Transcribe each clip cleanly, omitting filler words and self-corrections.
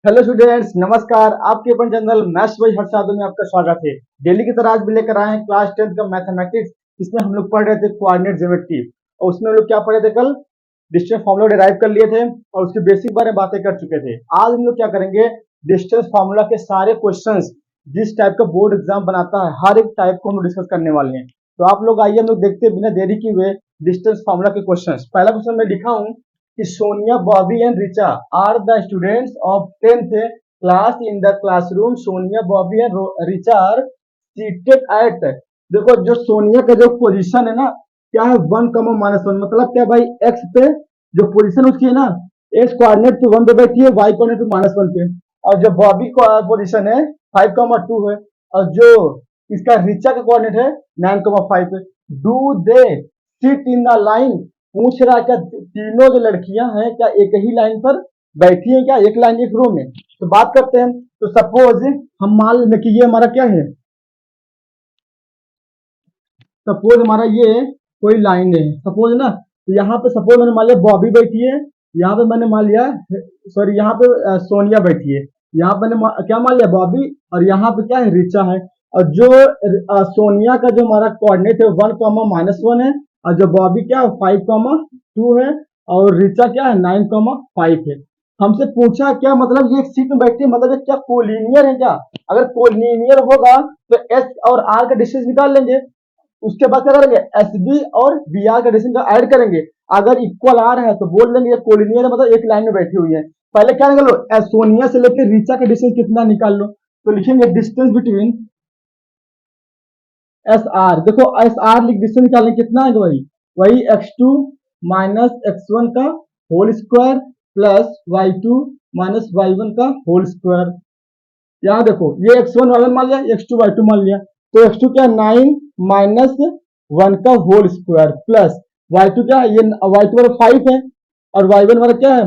Hello students, नमस्कार। आपके अपन channel maths by Harshad में आपका स्वागत है। डेली की तरह आज भी लेकर आए हैं क्लास 10th का मैथमेटिक्स। इसमें हम लोग पढ़ रहे थे कोऑर्डिनेट ज्योमेट्री, और उसमें हम लोग क्या पढ़े थे? कल डिस्टेंस फार्मूला डिराइव कर लिए थे और उसके बेसिक बारे में बातें कर चुके थे। आज हम लोग क्या करेंगे? डिस्टेंस फार्मूला के सारे क्वेश्चंस जिस टाइप का बोर्ड एग्जाम बनाता है, हर एक टाइप को हम डिस्कस करने वाले हैं। तो आप लोग आइए, हम लोग देखते हैं बिना देरी किए हुए डिस्टेंस फार्मूला के क्वेश्चन। पहला क्वेश्चन मैं लिखा हूँ कि Sonia, Bobby and Richa are the students of 10th class in the classroom. Sonia, Bobby and Richa are seated at. देखो, जो सोनिया का जो पोजीशन है ना, क्या है? 1, मतलब क्या भाई? एक्स पे जो पोजीशन उसकी है ना, एक्स कोऑर्डिनेट पे 1 पे बैठी है, वाई कोऑर्डिनेट पे -1 पे। और जो बॉबी पोजीशन है 5,2 है, और जो इसका रिचा का कोऑर्डिनेट है 9,5 पे। Do they sit in the line? पूछ रहा है क्या तीनों जो लड़कियां हैं क्या एक ही लाइन पर बैठी हैं? क्या एक लाइन एक रो में? तो बात करते हैं। तो सपोज हम मान लें कि ये हमारा क्या है, सपोज हमारा ये कोई लाइन है, सपोज ना। तो यहाँ पे सपोज मैंने मान लिया बॉबी बैठी है, यहाँ पे मैंने मान लिया, सॉरी, यहाँ पे सोनिया बैठी है, यहाँ पे मैंने क्या मान लिया? बॉबी। और यहाँ पे क्या है? रिचा है। और जो सोनिया का जो हमारा कोऑर्डिनेट है 1, -1 है, और जो बॉबी क्या है 5,2 है, और रिचा क्या है 9,5 है। हमसे पूछा क्या, मतलब ये एक सीट में बैठी है, मतलब ये क्या कोलिनियर है क्या? अगर कोलिनियर होगा तो एस और आर का डिस्टेंस निकाल लेंगे। उसके बाद क्या करेंगे? एस बी और बी आर का डिस्टेंस का ऐड करेंगे। अगर इक्वल आ रहा है तो बोल देंगे ये कोलिनियर है, मतलब एक लाइन में बैठी हुई है। पहले क्या निकालो? सोनिया से लेकर रीचा का डिस्टेंस कितना निकाल लो। तो लिखेंगे डिस्टेंस बिटवीन एस आर। देखो एस आर डिस्टेंस निकालने कितना है भाई? वही x2 -x1 का whole square plus y2 -y1 का होल स्क्वायर। यहाँ देखो, ये x1 y1 मान लिया, x2 y2 मान लिया। तो x2 क्या है? 9 -1 का होल स्क्वायर प्लस y2 क्या है? ये y2 वाला 5 है, और y1 वाला क्या है?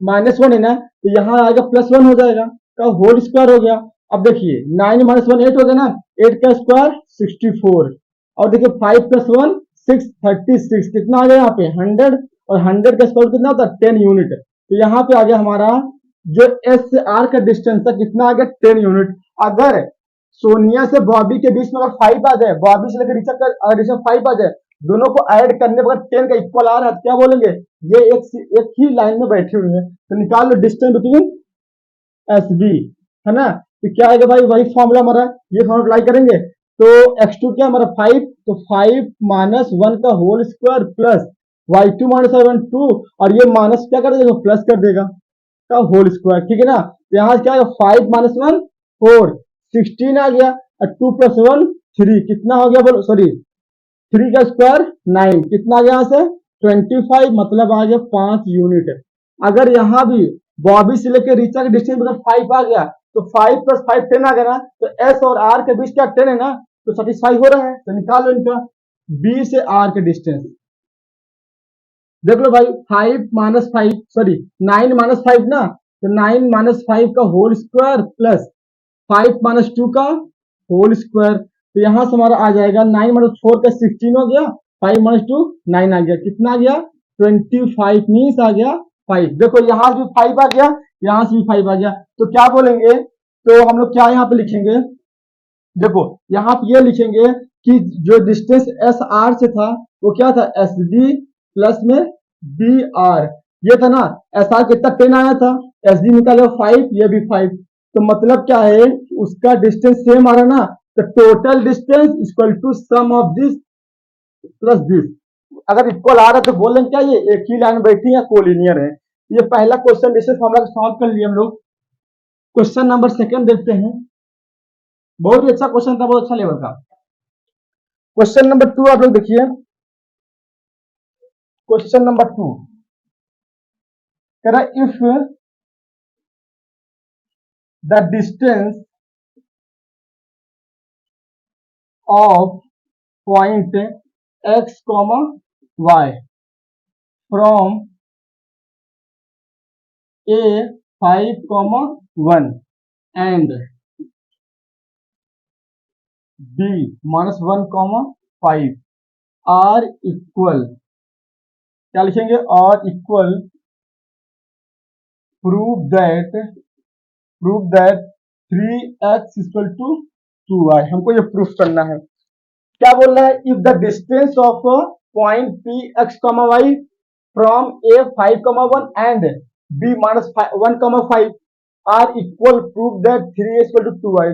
-1 है ना, तो यहाँ आएगा +1 हो जाएगा, का होल स्क्वायर हो गया। अब देखिए 9 -1 8 हो गया ना, 8 का स्क्वायर 64, और देखिए 5 + 1 6 36, कितना आ गया यहाँ पे? 100, और 100 का स्क्वायर कितना होता है? 10 यूनिट। तो यहाँ पे आ गया हमारा जो एस से आर का डिस्टेंस है कितना आ गया? 10 यूनिट। अगर सोनिया से बॉबी के बीच में अगर 5 आ जाए, बॉबी से लेकर रिचा का डिस्टेंस 5 आ जाए, दोनों को ऐड करने पर 10 का इक्वल आ रहा है, क्या बोलेंगे? ये एक ही लाइन में बैठी हुई है। तो निकाल लो डिस्टेंस बिटवीन एस बी, है ना। तो क्या आएगा भाई? वही फॉर्मूला हमारा, ये फॉर्मूला अप्लाई करेंगे। तो x2 क्या हमारा 5, तो 5 -1 का होल स्क्वायर प्लस y2 -1 2, और ये माइनस क्या कर देगा? प्लस कर देगा, का होल स्क्वायर। ठीक है ना। यहाँ क्या है? 5 -1 4, 16 आ गया, और 2 + 1 3, कितना हो गया बोलो? सॉरी, 3 का स्क्वायर 9, कितना आ गया यहाँ से? 25, मतलब आ गया 5 यूनिट। अगर यहाँ भी बॉबी से लेकर रीचा के डिस्टेंस अगर 5 आ गया, तो 5 + 5 10 आ गया ना, तो एस और आर के बीच क्या 10 है ना, तो सेटिस्फाई हो रहा है। तो निकाल लो इनका बी से आर के डिस्टेंस। देख लो भाई, 5 - 5, सॉरी 9 -5 ना, तो 9 -5 का होल स्क्वायर प्लस 5 -2 का होल स्क्वायर। तो यहां से हमारा आ जाएगा 9 -4 का 16 हो गया, 5 -2 9 आ गया, कितना आ गया? 25 मीन्स आ गया 5। देखो यहां से भी 5 आ गया, यहां से भी 5 आ गया। तो क्या बोलेंगे? तो हम लोग क्या यहाँ पे लिखेंगे? देखो यहाँ पे ये लिखेंगे कि जो डिस्टेंस एस आर से था वो क्या था? एस बी प्लस में बी आर, ये था ना। एस आर कितना 10 आया था, एस डी निकाले 5, ये भी 5। तो मतलब क्या है? उसका डिस्टेंस सेम आ रहा ना, तो total distance equal to sum of this plus this. अगर इक्वल आ रहा है तो बोल रहे क्या ये एक ही लाइन बैठी है, कोलिनियर है। ये पहला क्वेश्चन डिस्टेंस फॉर्मूला सॉल्व कर लिए हम लोग। क्वेश्चन नंबर सेकंड देखते हैं। बहुत ही अच्छा क्वेश्चन था, बहुत अच्छा लेवल का। क्वेश्चन नंबर 2 आप लोग देखिए। क्वेश्चन नंबर 2 कह रहा if the distance of point x, y from a 5, 1 and b -1, 5 are equal, क्या लिखेंगे? और equal, prove that prove that 3x equal to 2y, हमको ये प्रूफ करना है। क्या बोल रहा है, if the distance of point P x comma y from A 5,1 and B -1,5 are equal, prove that 3 equal to 2y।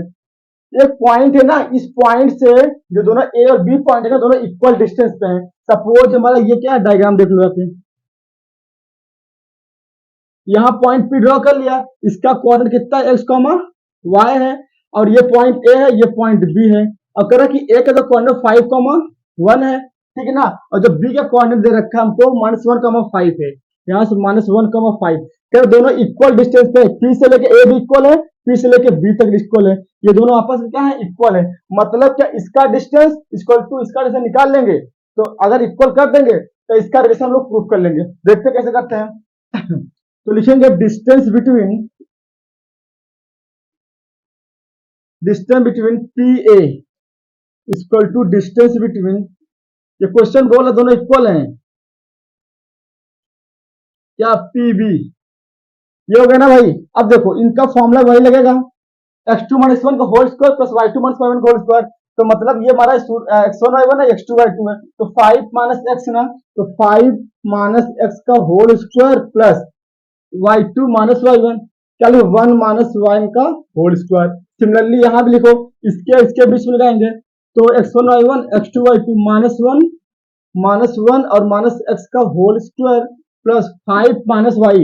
एक पॉइंट है ना, इस पॉइंट से जो दोनों ए और बी पॉइंट है ना, दोनों इक्वल डिस्टेंस पे हैं। सपोज हमारा ये क्या है, डायग्राम देख लो यहाँ, यहाँ पॉइंट पी ड्रॉ कर लिया, इसका कोऑर्डिनेट कितना है, एक्स कॉमा वाई है, और ये पॉइंट ए है, ये पॉइंट बी है। और कह रहा कि ए का तो कोऑर्डिनेट 5,1 है, ठीक है ना, और जब बी का कोऑर्डिनेट दे रखा है हमको -1,5 है, यहाँ से -1,5, फिर दोनों इक्वल डिस्टेंस पे, पी से लेके ए भी इक्वल है, पी से लेके बी तक इक्वल है, ये दोनों आपस में क्या है, इक्वल है। मतलब क्या, इसका डिस्टेंस इक्वल टू इसका डिस्टेंस निकाल लेंगे, तो अगर इक्वल कर देंगे तो इसका रिलेशन हम लोग प्रूफ कर लेंगे। देखते कैसे करते हैं। तो लिखेंगे distance between P A equal to distance between, ये क्वेश्चन बोला दोनों इक्वल हैं, क्या पी बी, ये हो गया ना भाई। अब देखो इनका फॉर्मूला वही लगेगा, x2 - 1 का whole square plus y2 - y1 का होल स्क्वायर। तो मतलब ये हमारा x1 y1 है, x2 y2 है, तो 5 - x ना, तो 5 - x का whole square plus y2 - y1, क्या लिखो, 1 - y का होल स्क्वायर। सिमिलरली यहाँ भी लिखो, इसके बीच में लगाएंगे, तो x1 y1 x2 y2 -1 और -x का होल स्क्वायर प्लस 5 - y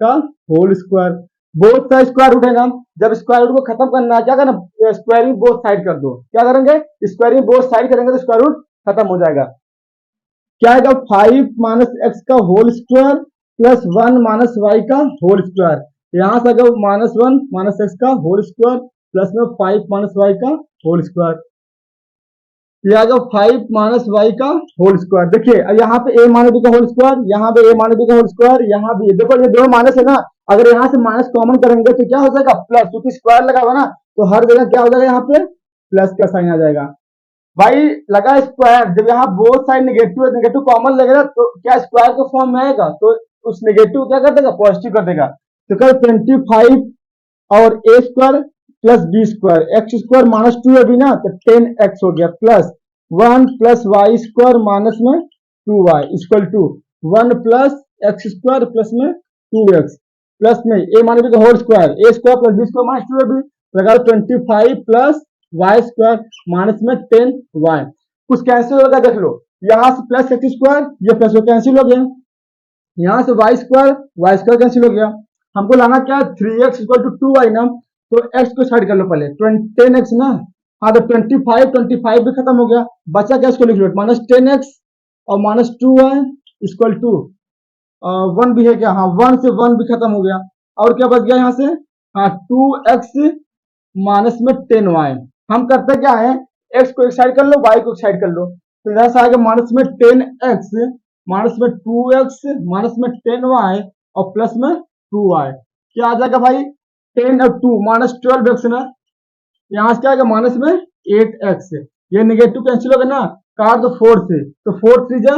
का होल स्क्वायर। बोथ का स्क्वायर उठेगा, जब स्क्वायर रूट को खत्म करना है क्या करना, स्क्वायरिंग बोथ साइड कर दो। क्या करेंगे, स्क्वायरिंग बोथ साइड करेंगे तो स्क्वायर रूट खत्म हो जाएगा। क्या आएगा, 5 - x का होल स्क्वायर प्लस 1 - y का होल स्क्वायर। यहां से अगर -1 - x का होल स्क्वायर प्लस में 5 - y का होल स्क्वायर, ये आ गया 5 - y का होल स्क्वायर। देखिए यहाँ पे a - b का होल स्क्वायर, यहाँ पे a - b का होल स्क्वायर, यहाँ भी देखो ये दोनों माइनस है ना, अगर यहाँ से माइनस कॉमन करेंगे तो क्या हो जाएगा, प्लस, क्योंकि स्क्वायर लगा हुआ ना, तो हर जगह क्या हो जाएगा, यहाँ पे प्लस का साइन आ जाएगा। भाई लगा स्क्वायर, जब यहाँ बोथ साइड नेगेटिव है, नेगेटिव कॉमन लगेगा तो क्या स्क्वायर के फॉर्म में आएगा, तो उस नेगेटिव क्या कर देगा, पॉजिटिव कर देगा। तो कल 25 और a square plus b square, x square -2 है भी ना, तो 10x हो गया, plus 1 plus y square minus में 2y equal to 1 plus x square plus में 2x प्लस में ए मान का whole square, a square plus b square -2 है भी, लगा 25 प्लस वाई स्क्वायर माइनस में 10y। कुछ कैंसिल होगा देख लो, यहाँ से प्लस एक्स स्क्वायर, ये प्लस कैंसिल हो गया, यहाँ से वाई स्क्वायर कैंसिल हो गया। हमको लाना क्या, 3x इक्वल टू 2y ना, तो x को साइड कर लो पहले, 10x ना, हाँ तो 25 भी खत्म हो गया, बचा क्या, इसको लिख लो -10x और -2y इक्वल टू 1 भी है क्या, हाँ 1 से 1 भी खत्म हो गया, और क्या बच गया यहाँ से, हाँ 2x माइनस में 10y। हम करते क्या है, x को एक साइड कर लो, y को एक साइड कर लो, तो इधर से आएगा माइनस में 10x माइनस में 2x माइनस में 10y और प्लस में 2y। क्या आ जाएगा भाई, 10 और 2 -12x ना, यहाँ से क्या आएगा माइनस में 8x, ये नेगेटिव कैंसिल होगा ना, काट दो 4 से, तो 4 3 जा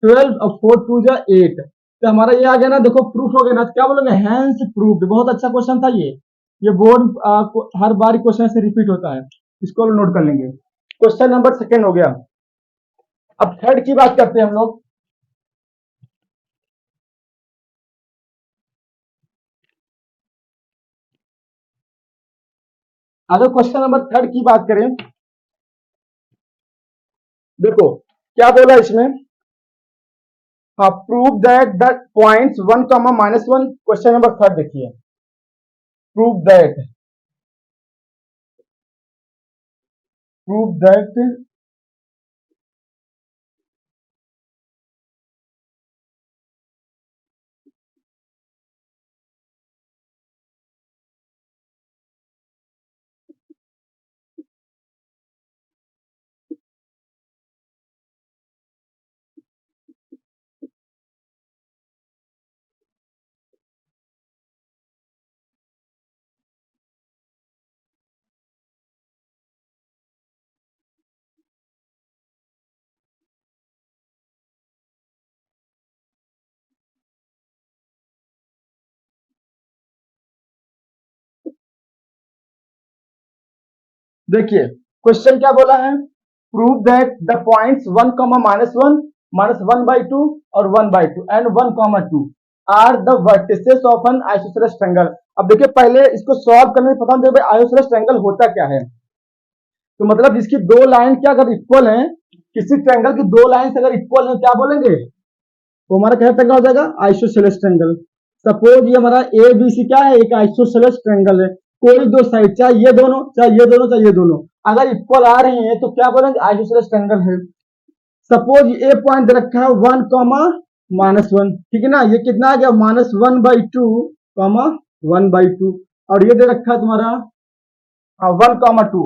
12 और 4 2 जा 8, तो हमारा ये आ गया ना, देखो प्रूफ हो गया ना, तो क्या बोलोगे, हैंस प्रूफ। बहुत अच्छा क्वेश्चन था ये बोर्ड हर बार क्वेश्चन से रिपीट होता है, इसको नोट कर लेंगे। क्वेश्चन नंबर सेकेंड हो गया। अब थर्ड की बात करते हैं हम लोग। अगर क्वेश्चन नंबर थर्ड की बात करें, देखो क्या बोला इसमें, हाँ prove that the points 1, -1, question number third देखिए, प्रूव दैट देखिए क्वेश्चन क्या बोला है, प्रूव दैट द पॉइंट्स 1, -1 और 1/2 and 1, 2 are the vertices of an isosceles triangle. अब देखिए पहले इसको सॉल्व करने में पता होना आइसोसेलेस ट्रायंगल होता क्या है। तो मतलब जिसकी दो लाइन क्या अगर इक्वल है, किसी ट्रायंगल की दो लाइन अगर इक्वल है क्या बोलेंगे, तो हमारा क्या ट्रायंगल हो जाएगा, आइसोसेलेस ट्रायंगल। सपोज ये हमारा ए बी सी क्या है, एक आइसोसेलेस ट्रायंगल है। कोई दो साइड चाहे ये दोनों चाहे ये दोनों चाहे ये दोनों अगर इक्वल आ रही हैं तो क्या बोलेंगे, आइसोसेलेस ट्रायंगल है। सपोज ए पॉइंट दे रखा है 1, -1, ठीक है ना, ये कितना आ गया -1/2, 1/2, और ये दे रखा है तुम्हारा 1, 2।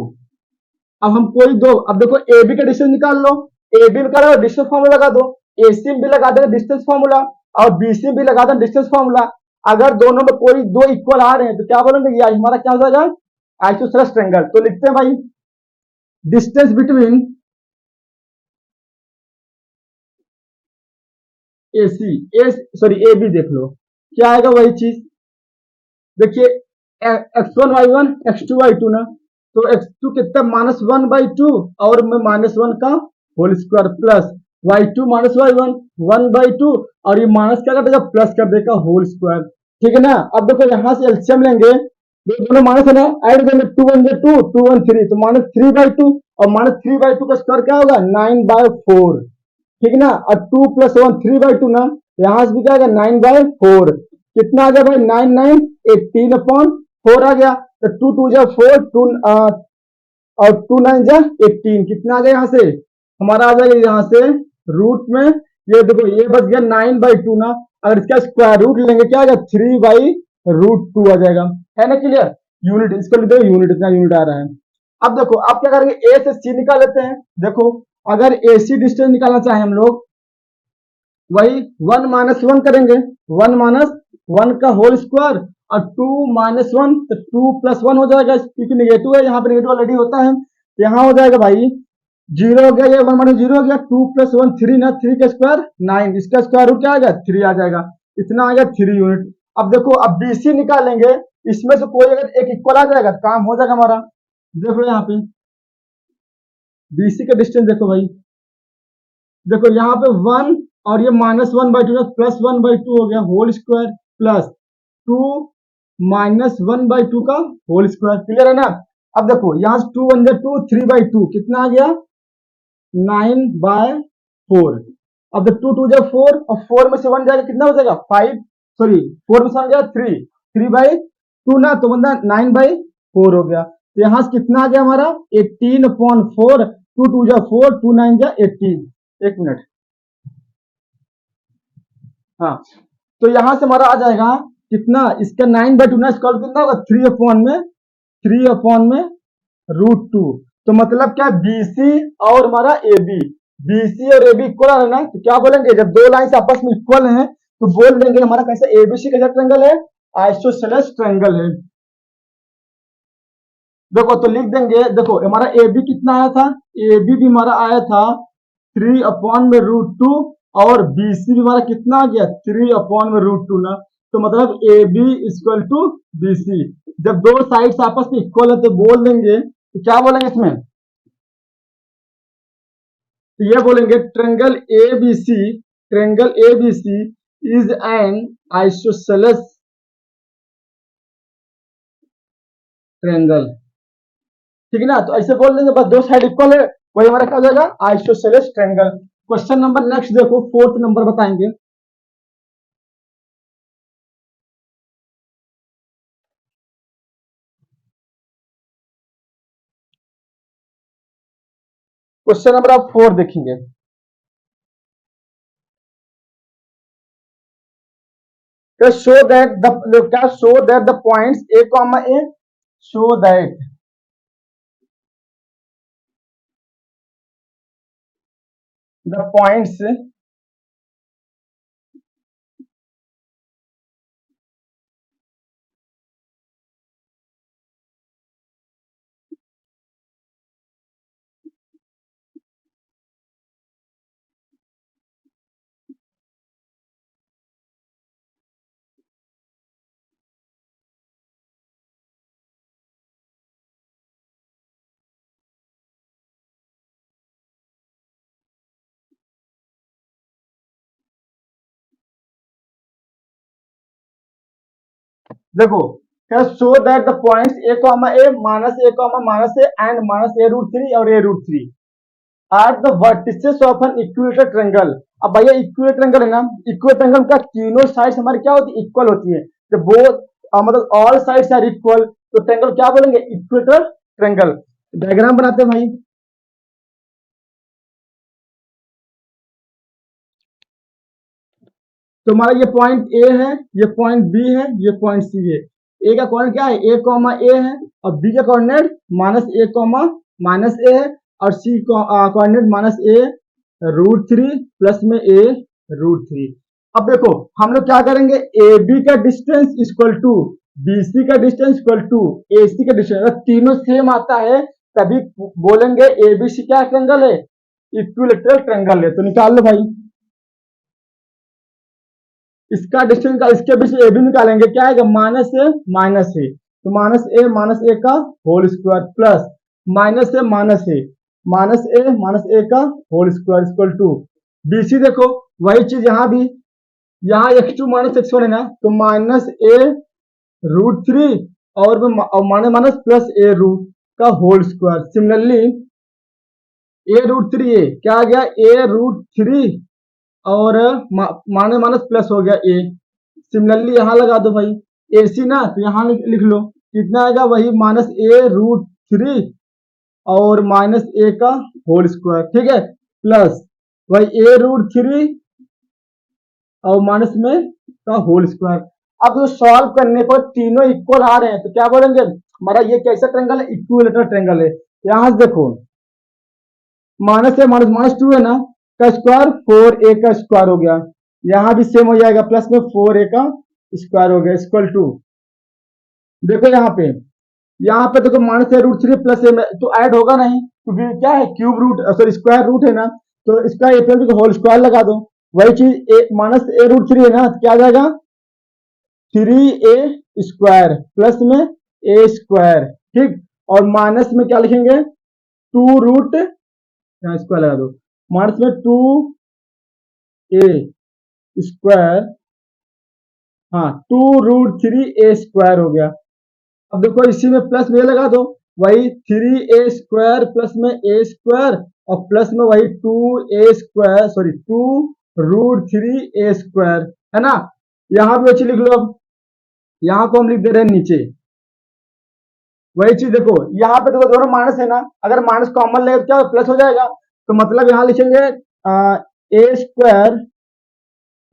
अब हम कोई दो, अब देखो ए बी का डिस्टेंस निकाल लो, ए बी निकालो डिस्टेंस फार्मूला लगा दो, ए सी भी लगा देंगे डिस्टेंस फार्मूला, और बी सी भी लगा देंगे डिस्टेंस फार्मूला। अगर दोनों में कोई दो इक्वल आ रहे हैं तो क्या बोलेंगे, ये हमारा क्या हो जाएगा, आइसोसेलेस ट्रायंगल। तो लिखते हैं भाई distance between A C A sorry A B, देख लो क्या आएगा वही चीज। देखिए x1 y1 x2 y2 ना, तो x2 कितना -1/2 और में -1 का whole square plus y2 -y1 1/2, और ये माइनस क्या कर देगा, प्लस कर देगा होल स्क्वायर। ठीक है ना। अब देखो यहाँ से एलसीएम लेंगे, ये दोनों माइनस है ना, ऐड करेंगे 2 1 2 2 1 3, तो -3/2, और -3/2 का स्क्वायर क्या होगा 9/4, ठीक है ना। और 2 + 1 3/2 ना, यहाँ से भी क्या आएगा 9/4, कितना आ गया भाई 9 9 18/4 आ गया। तो 2 2 4 2 और 2 9 18, कितना आ गया यहाँ से, हमारा आ जाएगा यहाँ से रूट में, ये देखो ये बच गया 9/2 ना, अगर इसका स्क्वायर रूट लेंगे क्या आ जाएगा 3/√2 आ जाएगा, है ना क्लियर। यूनिट इसको लिख दो यूनिट, इतना यूनिट आ रहा है। अब देखो आप क्या करेंगे, ए से सी निकाल लेते हैं। देखो अगर ए सी डिस्टेंस निकालना चाहे हम लोग, वही 1 - 1 करेंगे, 1 - 1 का होल स्क्वायर, और 2 - 1 तो 2 + 1 हो जाएगा, क्योंकि निगेटिव है, यहाँ पे निगेटिव ऑलरेडी होता है, तो यहाँ हो जाएगा भाई 0 हो गया, ये 1 - 0 हो गया, 2 + 1 3 ना, 3 का स्क्वायर 9, इसका स्क्वायर रूट क्या आ गया 3 आ जाएगा, इतना आ गया 3 यूनिट। अब देखो अब बीसी निकालेंगे, इसमें से कोई अगर एक इक्वल आ जाएगा तो काम हो जाएगा हमारा। देखो यहाँ पे बीसी का डिस्टेंस देखो भाई, देखो यहाँ पे 1 और ये -1/2 +1/2 हो गया होल स्क्वायर, प्लस 2 -1/2 का होल स्क्वायर, क्लियर है ना। अब देखो यहाँ से 2 1 2 3/2 कितना आ गया 9/4। अब द 2 2 जा 4, और 4 में से 1 जाएगा कितना हो जाएगा 5, सॉरी 4 में से 1 गया 3, 3/2 ना, तो बंदा 9/4 हो गया। तो यहाँ से कितना आ गया हमारा 18/4, 2 2 जा 4 2 9 जा 18। एक मिनट, हाँ, तो यहां से हमारा आ जाएगा कितना, इसका 9/2 ना, इसका कितना होगा 3/में √2। तो मतलब क्या बीसी और हमारा ए बी, बीसी और ए बी इक्वल है ना, तो क्या बोलेंगे जब दो लाइन आपस में इक्वल हैं तो बोल देंगे हमारा कैसा एबीसी कैसा ट्रायंगल है, आइसोसेलेस ट्रायंगल है। देखो तो लिख देंगे, देखो हमारा ए बी कितना आया था, ए बी भी हमारा आया था 3/√2, और बी सी भी हमारा कितना आ गया 3/√2 ना। तो मतलब A B equal to B C, जब दो साइड्स आपस में इक्वल है तो बोल देंगे, तो क्या बोलेंगे इसमें, तो ये बोलेंगे triangle A B C is an isosceles triangle, ठीक है ना। तो ऐसे बोल देंगे बस दो साइड इक्वल है, वही हमारा क्या हो जाएगा isosceles triangle. Question number next देखो, फोर्थ नंबर बताएंगे। क्वेश्चन नंबर आप 4 देखेंगे, show that the points a comma a, show that the points देखो, क्या show that the points a comma a minus a comma minus a and minus a root three और a root three are the vertices of an equilateral triangle. अब भैया equilateral triangle है ना, equilateral triangle का तीनों sides हमारी क्या होती है, इक्वल होती है। जब बोथ मतलब ऑल साइड्स आर इक्वल तो ट्रायंगल क्या बोलेंगे, इक्विलेटरल ट्रायंगल। डायग्राम बनाते हैं भाई। तो हमारा ये पॉइंट ए है, ये पॉइंट बी है, ये पॉइंट सी है। ए का कोऑर्डिनेट क्या है, ए कॉमा ए है, और बी का coordinate minus a comma minus ए है, और सी coordinate minus a root three plus में ए रूट थ्री। अब देखो हम लोग क्या करेंगे, ए बी का distance equal to B C का distance equal to A C का डिस्टेंस, अगर तीनों सेम आता है तभी बोलेंगे ए बी सी क्या ट्रायंगल है, इक्विलेटरल ट्रायंगल है। तो निकाल लो भाई, इसका डिस्टेंस का इसके बीच ए बी निकालेंगे, क्या आएगा, माइनस ए तो माइनस ए का whole square plus minus a का whole square equal to B C. देखो वही चीज यहाँ भी, यहाँ x two minus x one है ना, तो माइनस ए रूट थ्री और minus minus plus a root का whole square. Similarly a root three a क्या आ गया, ए रूट थ्री और माइनस माइनस प्लस हो गया ए। सिमिलरली यहाँ लगा दो भाई, ए सी ना, तो यहाँ लिख लो कितना आएगा, वही माइनस ए रूट थ्री और माइनस ए का होल स्क्वायर, ठीक है, प्लस वही ए रूट थ्री और माइनस में का होल स्क्वायर। अब जो सॉल्व करने पर तीनों इक्वल आ रहे हैं तो क्या बोलेंगे, हमारा ये कैसा ट्रायंगल है, इक्विलेटरल ट्रायंगल है। यहाँ से देखो माइनस से माइनस माइनस टू है ना, का स्क्वायर फोर ए का स्क्वायर हो गया, यहाँ भी सेम हो जाएगा, प्लस में फोर ए का स्क्वायर हो गया इक्वल टू। देखो यहाँ पे देखो minus a root three plus a में तो ऐड होगा नहीं, क्योंकि क्या है cube root sorry square root है ना, तो इसका ए प्लस होल स्क्वायर लगा दो। वही चीज ए माइनस ए रूट थ्री है ना, तो क्या आ जाएगा, थ्री ए स्क्वायर प्लस में ए स्क्वायर, ठीक, और माइनस में क्या लिखेंगे, टू रूट, यहाँ स्क्वायर लगा दो, माइनस में टू ए स्क्वायर, हाँ two root three a square हो गया। अब देखो इसी में प्लस में लगा दो, वही थ्री ए स्क्वायर प्लस में ए स्क्वायर और प्लस में वही two a square sorry two root three a square, है ना। यहाँ भी वही लिख लो, अब यहाँ को हम लिख दे रहे हैं नीचे, वही चीज देखो यहाँ पे देखो दोनों माइनस है ना, अगर माइनस कॉमन ले तो क्या प्लस हो जाएगा, तो मतलब यहाँ लिखेंगे ए स्क्वायर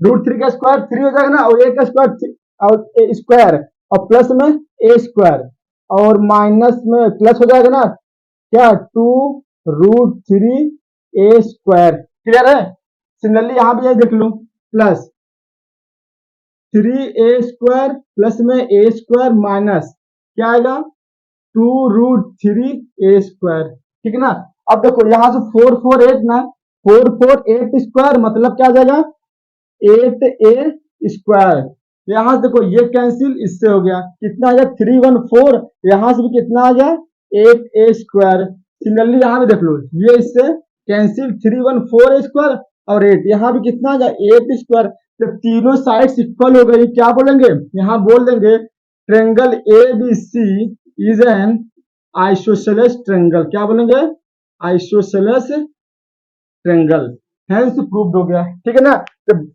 रूट थ्री का स्क्वायर थ्री हो जाएगा ना, और ए का स्क्वायर और ए स्क्वायर और प्लस में ए स्क्वायर और माइनस में प्लस हो जाएगा ना, क्या two root three a square, clear है। सिमिलरली यहाँ भी यही देख लो, plus three a square plus में ए स्क्वायर माइनस क्या आएगा, two root three a square, ठीक है ना। अब देखो यहाँ से फोर फोर एट ना, फोर फोर एट स्क्वायर मतलब क्या आ जाएगा, एट ए स्क्वायर। यहां से देखो ये कैंसिल इससे हो गया, कितना आ गया, थ्री वन फोर, यहां से भी कितना आ गया, एट ए स्क्वायर। सिमिलरली यहाँ भी देख लो, ये इससे cancel, three one four square और एट, यहाँ भी कितना आ गया, एट स्क्वायर। जब तीनों साइड्स इक्वल हो गई क्या बोलेंगे, यहाँ बोल देंगे triangle A B C is an isosceles triangle, क्या बोलेंगे, आइसोसेलेस ट्रेंगल, हेंस प्रूव्ड हो गया, ठीक है ना। जब